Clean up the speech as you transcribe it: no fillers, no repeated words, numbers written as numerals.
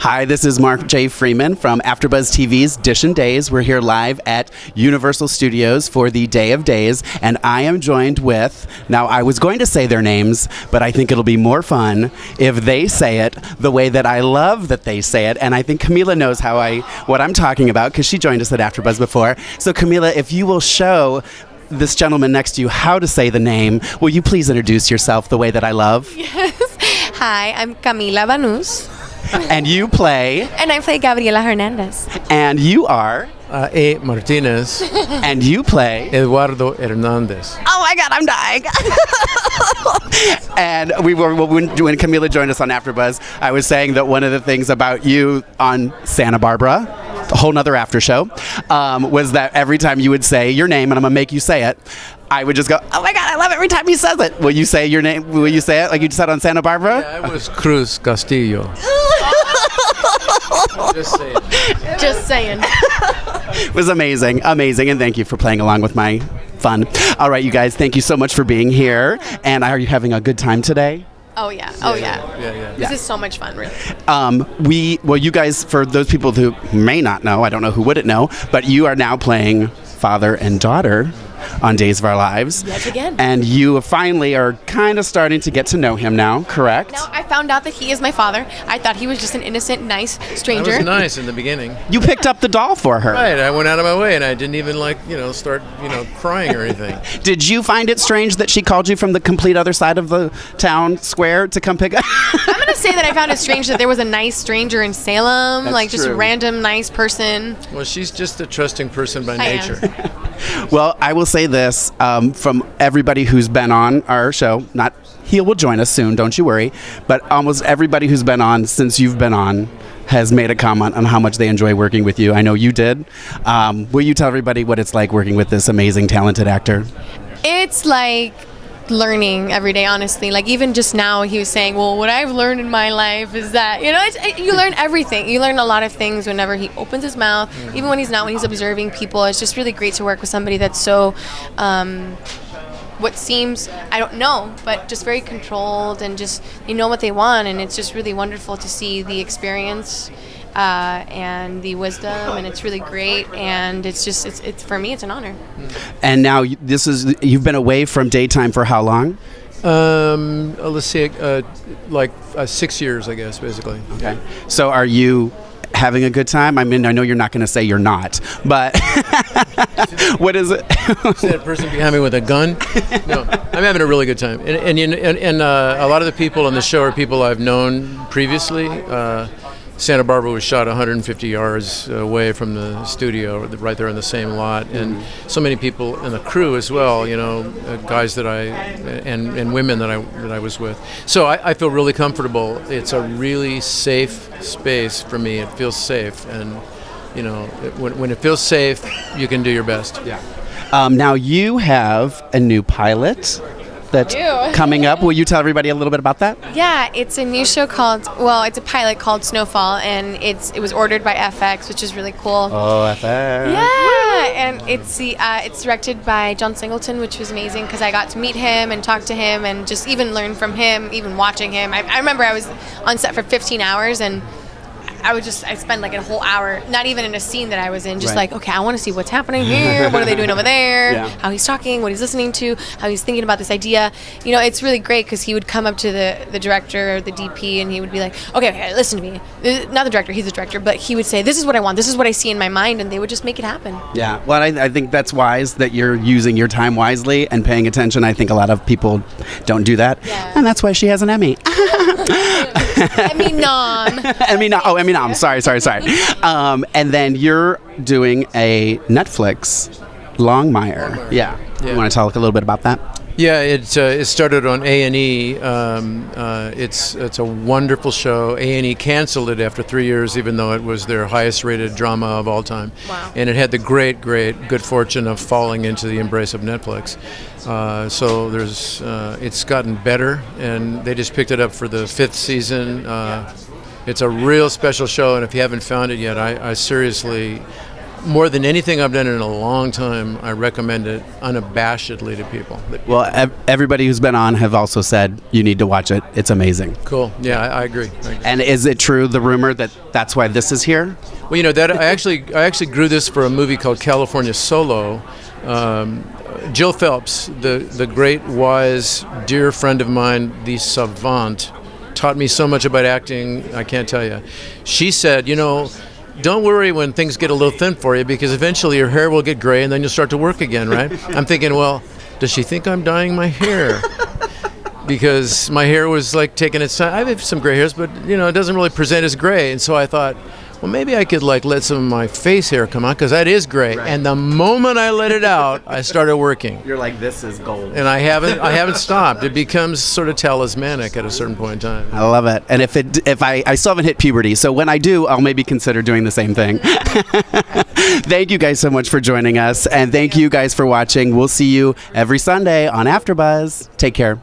Hi, this is Mark J. Freeman from Afterbuzz TV's Dishin Days. We're here live at Universal Studios for the Day of Days, and I am joined with, now I was going to say their names, but I think it'll be more fun if they say it the way that I love that they say it, and I think Camila knows what I'm talking about because she joined us at Afterbuzz before. So Camila, if you will show this gentleman next to you how to say the name, will you please introduce yourself the way that I love? Yes. Hi, I'm Camila Banus. And you play? And I play Gabriela Hernandez. And you are? A. Martinez. And you play? Eduardo Hernandez. Oh my God, I'm dying. And when Camila joined us on AfterBuzz, I was saying that one of the things about you on Santa Barbara, a whole nother after show, was that every time you would say your name, and I'm going to make you say it, I would just go, oh my God, I love it every time he says it. Will you say your name? Will you say it like you said on Santa Barbara? Yeah, I was Cruz Castillo. Just saying. Just saying. It was amazing, and thank you for playing along with my fun. All right, you guys, thank you so much for being here. And are you having a good time today? Oh yeah. Yeah. This is so much fun, really. You guys, for those people who may not know, I don't know who wouldn't know, but you are now playing father and daughter on Days of Our Lives. Yet again. And you finally are kind of starting to get to know him now, correct? Now I found out that he is my father. I thought he was just an innocent, nice stranger. I was nice in the beginning. You picked up the doll for her. Right, I went out of my way and I didn't even start crying or anything. Did you find it strange that she called you from the complete other side of the town square to come pick up? I'm going to say that I found it strange that there was a nice stranger in Salem, That's just true. a random nice person. Well, she's just a trusting person by nature. Well, I will say this, from everybody who's been on our show, he will join us soon, don't you worry, but almost everybody who's been on since you've been on has made a comment on how much they enjoy working with you. I know you did. Will you tell everybody what it's like working with this amazing, talented actor? It's like learning every day, honestly. Like even just now he was saying, well, what I've learned in my life is that, you learn everything. You learn a lot of things whenever he opens his mouth, even when he's observing people. It's just really great to work with somebody that's so what seems, I don't know, but just very controlled and just what they want, and it's just really wonderful to see the experience and the wisdom, and it's really great, and it's for me it's an honor. And now you've been away from daytime for how long? Let's see, 6 years, I guess, basically. Okay. So are you having a good time? I mean, I know you're not going to say you're not, but what is it? Is that person behind me with a gun? No, I'm having a really good time. And a lot of the people on the show are people I've known previously. Santa Barbara was shot 150 yards away from the studio, right there in the same lot, and so many people in the crew as well. Guys that and women that I was with. So I feel really comfortable. It's a really safe space for me. It feels safe, and when it feels safe, you can do your best. Yeah. Now you have a new pilot that's coming up. Will you tell everybody a little bit about that? Yeah, it's a new show it's a pilot called Snowfall, and it was ordered by FX, which is really cool. Oh, FX. Yeah, and it's directed by John Singleton, which was amazing because I got to meet him and talk to him and just even learn from him, even watching him. I remember I was on set for 15 hours, and I spent like a whole hour, not even in a scene that I was in, just like, okay, I want to see what's happening here, what are they doing over there, how he's talking, what he's listening to, how he's thinking about this idea. It's really great because he would come up to the director or the DP and he would be like, okay, listen to me. Not the director, he's the director, but he would say, this is what I want, this is what I see in my mind, and they would just make it happen. Yeah, well, I think that's wise that you're using your time wisely and paying attention. I think a lot of people don't do that, and that's why she has an Emmy. Emmy nom. Emmy nom. Sorry. And then you're doing a Netflix Longmire. Yeah. You want to talk a little bit about that? Yeah, it started on A&E. It's a wonderful show. A&E canceled it after 3 years, even though it was their highest-rated drama of all time. Wow. And it had the great good fortune of falling into the embrace of Netflix. So it's gotten better, and they just picked it up for the 5th season. It's a real special show, and if you haven't found it yet, I seriously more than anything I've done in a long time, I recommend it unabashedly to people. Well, everybody who's been on have also said you need to watch it. It's amazing. Cool. Yeah, I agree. And is it true, the rumor, that that's why this is here? Well, you know, that I actually grew this for a movie called California Solo. Jill Phelps, the great, wise, dear friend of mine, the savant, taught me so much about acting, I can't tell you. She said, you know, don't worry when things get a little thin for you, because eventually your hair will get gray and then you'll start to work again, right? I'm thinking, well, does she think I'm dyeing my hair? Because my hair was like taking its time. I have some gray hairs, but you know, it doesn't really present as gray. And so I thought, well, maybe I could like let some of my face hair come out, because that is gray. Right. And the moment I let it out, I started working. You're like, this is gold. And I haven't stopped. It becomes sort of talismanic at a certain point in time. I love it. And if I still haven't hit puberty, so when I do, I'll maybe consider doing the same thing. Thank you guys so much for joining us, and thank you guys for watching. We'll see you every Sunday on Afterbuzz. Take care.